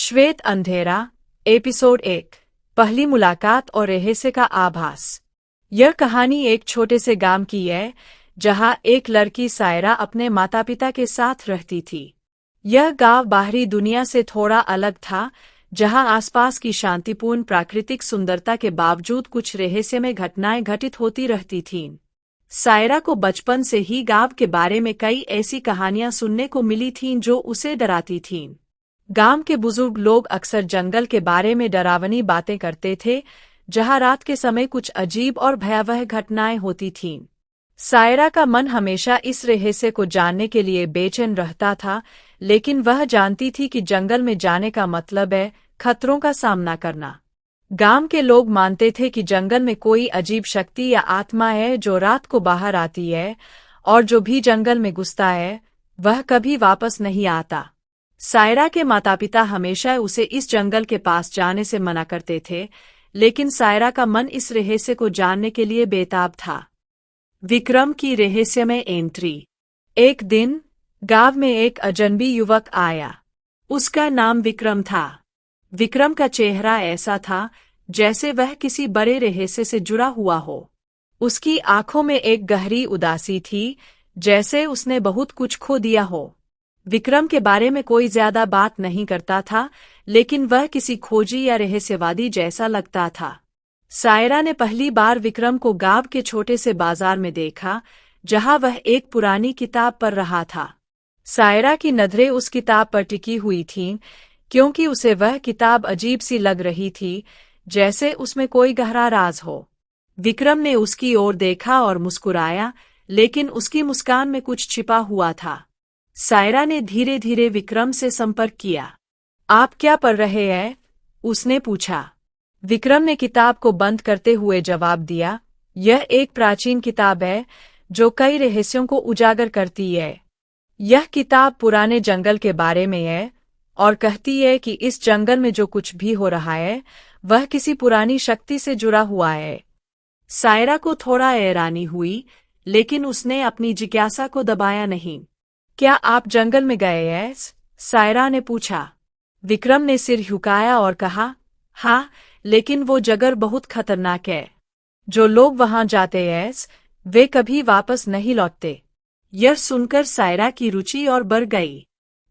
श्वेत अंधेरा एपिसोड 1 पहली मुलाकात और रहस्य का आभास। यह कहानी एक छोटे से गांव की है जहां एक लड़की सायरा अपने माता पिता के साथ रहती थी। यह गांव बाहरी दुनिया से थोड़ा अलग था, जहां आसपास की शांतिपूर्ण प्राकृतिक सुंदरता के बावजूद कुछ रहस्यमय घटनाएं घटित होती रहती थीं। सायरा को बचपन से ही गांव के बारे में कई ऐसी कहानियां सुनने को मिली थीं जो उसे डराती थीं। गांव के बुजुर्ग लोग अक्सर जंगल के बारे में डरावनी बातें करते थे, जहां रात के समय कुछ अजीब और भयावह घटनाएं होती थीं। सायरा का मन हमेशा इस रहस्य को जानने के लिए बेचैन रहता था, लेकिन वह जानती थी कि जंगल में जाने का मतलब है खतरों का सामना करना। गांव के लोग मानते थे कि जंगल में कोई अजीब शक्ति या आत्मा है जो रात को बाहर आती है, और जो भी जंगल में घुसता है वह कभी वापस नहीं आता। सायरा के माता पिता हमेशा उसे इस जंगल के पास जाने से मना करते थे, लेकिन सायरा का मन इस रहस्य को जानने के लिए बेताब था। विक्रम की रहस्यमय एंट्री। एक दिन गांव में एक अजनबी युवक आया। उसका नाम विक्रम था। विक्रम का चेहरा ऐसा था जैसे वह किसी बड़े रहस्य से जुड़ा हुआ हो। उसकी आंखों में एक गहरी उदासी थी, जैसे उसने बहुत कुछ खो दिया हो। विक्रम के बारे में कोई ज्यादा बात नहीं करता था, लेकिन वह किसी खोजी या रहस्यवादी जैसा लगता था। सायरा ने पहली बार विक्रम को गांव के छोटे से बाजार में देखा, जहां वह एक पुरानी किताब पढ़ रहा था। सायरा की नजरें उस किताब पर टिकी हुई थीं, क्योंकि उसे वह किताब अजीब सी लग रही थी, जैसे उसमें कोई गहरा राज हो। विक्रम ने उसकी ओर देखा और मुस्कुराया, लेकिन उसकी मुस्कान में कुछ छिपा हुआ था। सायरा ने धीरे धीरे विक्रम से संपर्क किया। आप क्या पढ़ रहे हैं? उसने पूछा। विक्रम ने किताब को बंद करते हुए जवाब दिया, यह एक प्राचीन किताब है जो कई रहस्यों को उजागर करती है। यह किताब पुराने जंगल के बारे में है और कहती है कि इस जंगल में जो कुछ भी हो रहा है वह किसी पुरानी शक्ति से जुड़ा हुआ है। सायरा को थोड़ा हैरानी हुई, लेकिन उसने अपनी जिज्ञासा को दबाया नहीं। क्या आप जंगल में गए हैं? सायरा ने पूछा। विक्रम ने सिर झुकाया और कहा, हाँ, लेकिन वो जगह बहुत खतरनाक है। जो लोग वहां जाते हैं वे कभी वापस नहीं लौटते। यह सुनकर सायरा की रुचि और बढ़ गई।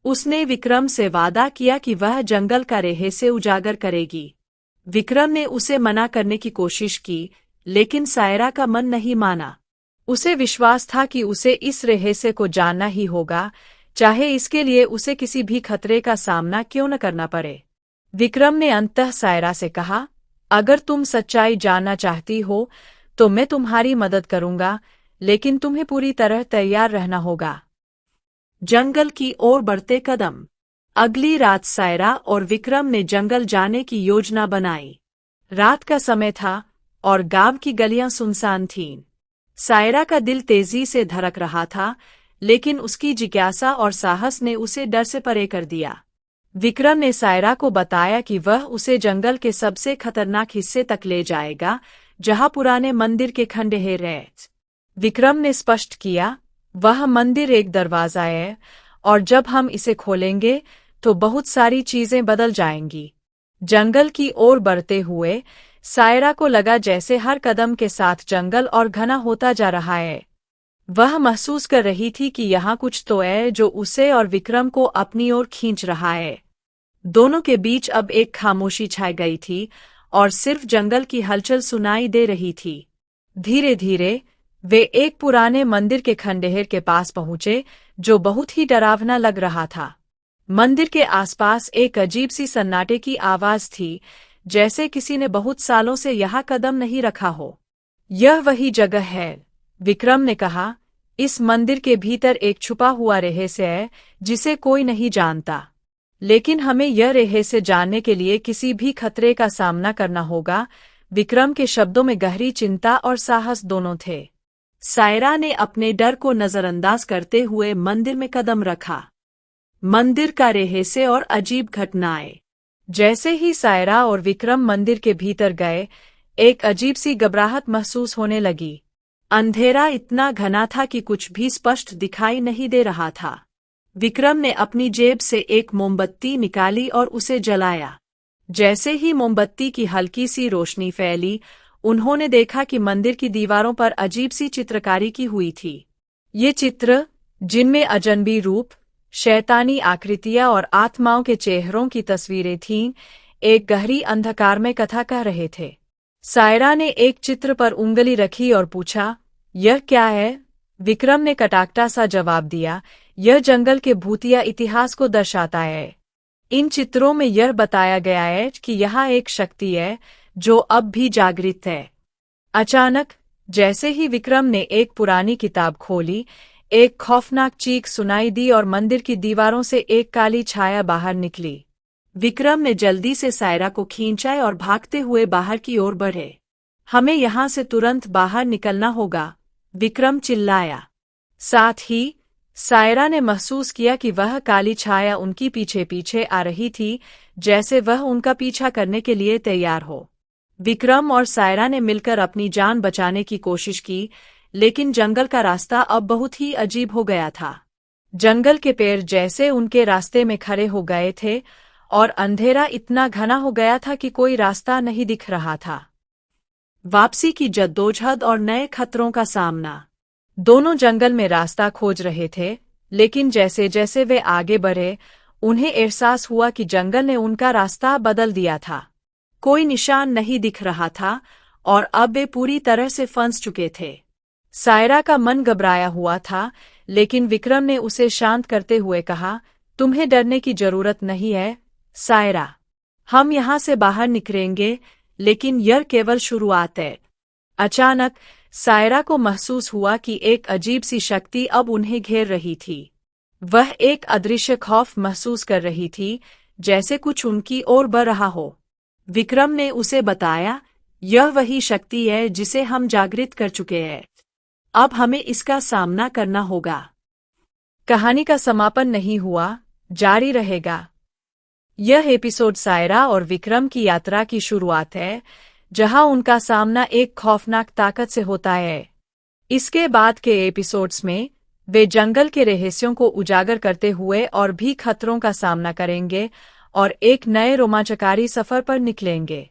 उसने विक्रम से वादा किया कि वह जंगल का रहस्य उजागर करेगी। विक्रम ने उसे मना करने की कोशिश की, लेकिन सायरा का मन नहीं माना। उसे विश्वास था कि उसे इस रहस्य को जानना ही होगा, चाहे इसके लिए उसे किसी भी खतरे का सामना क्यों न करना पड़े। विक्रम ने अंततः सायरा से कहा, अगर तुम सच्चाई जानना चाहती हो तो मैं तुम्हारी मदद करूंगा, लेकिन तुम्हें पूरी तरह तैयार रहना होगा। जंगल की ओर बढ़ते कदम। अगली रात सायरा और विक्रम ने जंगल जाने की योजना बनाई। रात का समय था और गांव की गलियां सुनसान थीं। सायरा का दिल तेजी से धड़क रहा था, लेकिन उसकी जिज्ञासा और साहस ने उसे डर से परे कर दिया। विक्रम ने सायरा को बताया कि वह उसे जंगल के सबसे खतरनाक हिस्से तक ले जाएगा, जहां पुराने मंदिर के खंडहर हैं। विक्रम ने स्पष्ट किया, वह मंदिर एक दरवाजा है और जब हम इसे खोलेंगे तो बहुत सारी चीजें बदल जाएंगी। जंगल की ओर बढ़ते हुए सायरा को लगा जैसे हर कदम के साथ जंगल और घना होता जा रहा है। वह महसूस कर रही थी कि यहाँ कुछ तो है जो उसे और विक्रम को अपनी ओर खींच रहा है। दोनों के बीच अब एक खामोशी छाई गई थी और सिर्फ जंगल की हलचल सुनाई दे रही थी। धीरे धीरे वे एक पुराने मंदिर के खंडहर के पास पहुंचे, जो बहुत ही डरावना लग रहा था। मंदिर के आसपास एक अजीब सी सन्नाटे की आवाज थी, जैसे किसी ने बहुत सालों से यहाँ कदम नहीं रखा हो। यह वही जगह है, विक्रम ने कहा। इस मंदिर के भीतर एक छुपा हुआ रहस्य है जिसे कोई नहीं जानता, लेकिन हमें यह रहस्य जानने के लिए किसी भी खतरे का सामना करना होगा। विक्रम के शब्दों में गहरी चिंता और साहस दोनों थे। सायरा ने अपने डर को नजरअंदाज करते हुए मंदिर में कदम रखा। मंदिर का रहस्य और अजीब घटनाएं। जैसे ही सायरा और विक्रम मंदिर के भीतर गए, एक अजीब सी घबराहट महसूस होने लगी। अंधेरा इतना घना था कि कुछ भी स्पष्ट दिखाई नहीं दे रहा था। विक्रम ने अपनी जेब से एक मोमबत्ती निकाली और उसे जलाया। जैसे ही मोमबत्ती की हल्की सी रोशनी फैली, उन्होंने देखा कि मंदिर की दीवारों पर अजीब सी चित्रकारी की हुई थी। ये चित्र, जिनमें अजनबी रूप, शैतानी आकृतियां और आत्माओं के चेहरों की तस्वीरें थीं, एक गहरी अंधकार में कथा कह रहे थे। सायरा ने एक चित्र पर उंगली रखी और पूछा, यह क्या है? विक्रम ने कटाक्टा सा जवाब दिया, यह जंगल के भूतिया इतिहास को दर्शाता है। इन चित्रों में यह बताया गया है कि यहाँ एक शक्ति है जो अब भी जागृत है। अचानक, जैसे ही विक्रम ने एक पुरानी किताब खोली, एक खौफनाक चीख सुनाई दी और मंदिर की दीवारों से एक काली छाया बाहर निकली। विक्रम ने जल्दी से सायरा को खींचा और भागते हुए बाहर की ओर बढ़े। हमें यहाँ से तुरंत बाहर निकलना होगा, विक्रम चिल्लाया। साथ ही सायरा ने महसूस किया कि वह काली छाया उनकी पीछे पीछे आ रही थी, जैसे वह उनका पीछा करने के लिए तैयार हो। विक्रम और सायरा ने मिलकर अपनी जान बचाने की कोशिश की, लेकिन जंगल का रास्ता अब बहुत ही अजीब हो गया था। जंगल के पेड़ जैसे उनके रास्ते में खड़े हो गए थे और अंधेरा इतना घना हो गया था कि कोई रास्ता नहीं दिख रहा था। वापसी की जद्दोजहद और नए खतरों का सामना। दोनों जंगल में रास्ता खोज रहे थे, लेकिन जैसे जैसे वे आगे बढ़े, उन्हें एहसास हुआ कि जंगल ने उनका रास्ता बदल दिया था। कोई निशान नहीं दिख रहा था और अब वे पूरी तरह से फंस चुके थे। सायरा का मन घबराया हुआ था, लेकिन विक्रम ने उसे शांत करते हुए कहा, तुम्हें डरने की जरूरत नहीं है, सायरा। हम यहाँ से बाहर निकलेंगे, लेकिन यह केवल शुरुआत है। अचानक सायरा को महसूस हुआ कि एक अजीब सी शक्ति अब उन्हें घेर रही थी। वह एक अदृश्य खौफ महसूस कर रही थी, जैसे कुछ उनकी ओर बढ़ रहा हो। विक्रम ने उसे बताया, यह वही शक्ति है जिसे हम जागृत कर चुके हैं। अब हमें इसका सामना करना होगा। कहानी का समापन नहीं हुआ, जारी रहेगा। यह एपिसोड सायरा और विक्रम की यात्रा की शुरुआत है, जहां उनका सामना एक खौफनाक ताकत से होता है। इसके बाद के एपिसोड्स में वे जंगल के रहस्यों को उजागर करते हुए और भी खतरों का सामना करेंगे और एक नए रोमांचकारी सफर पर निकलेंगे।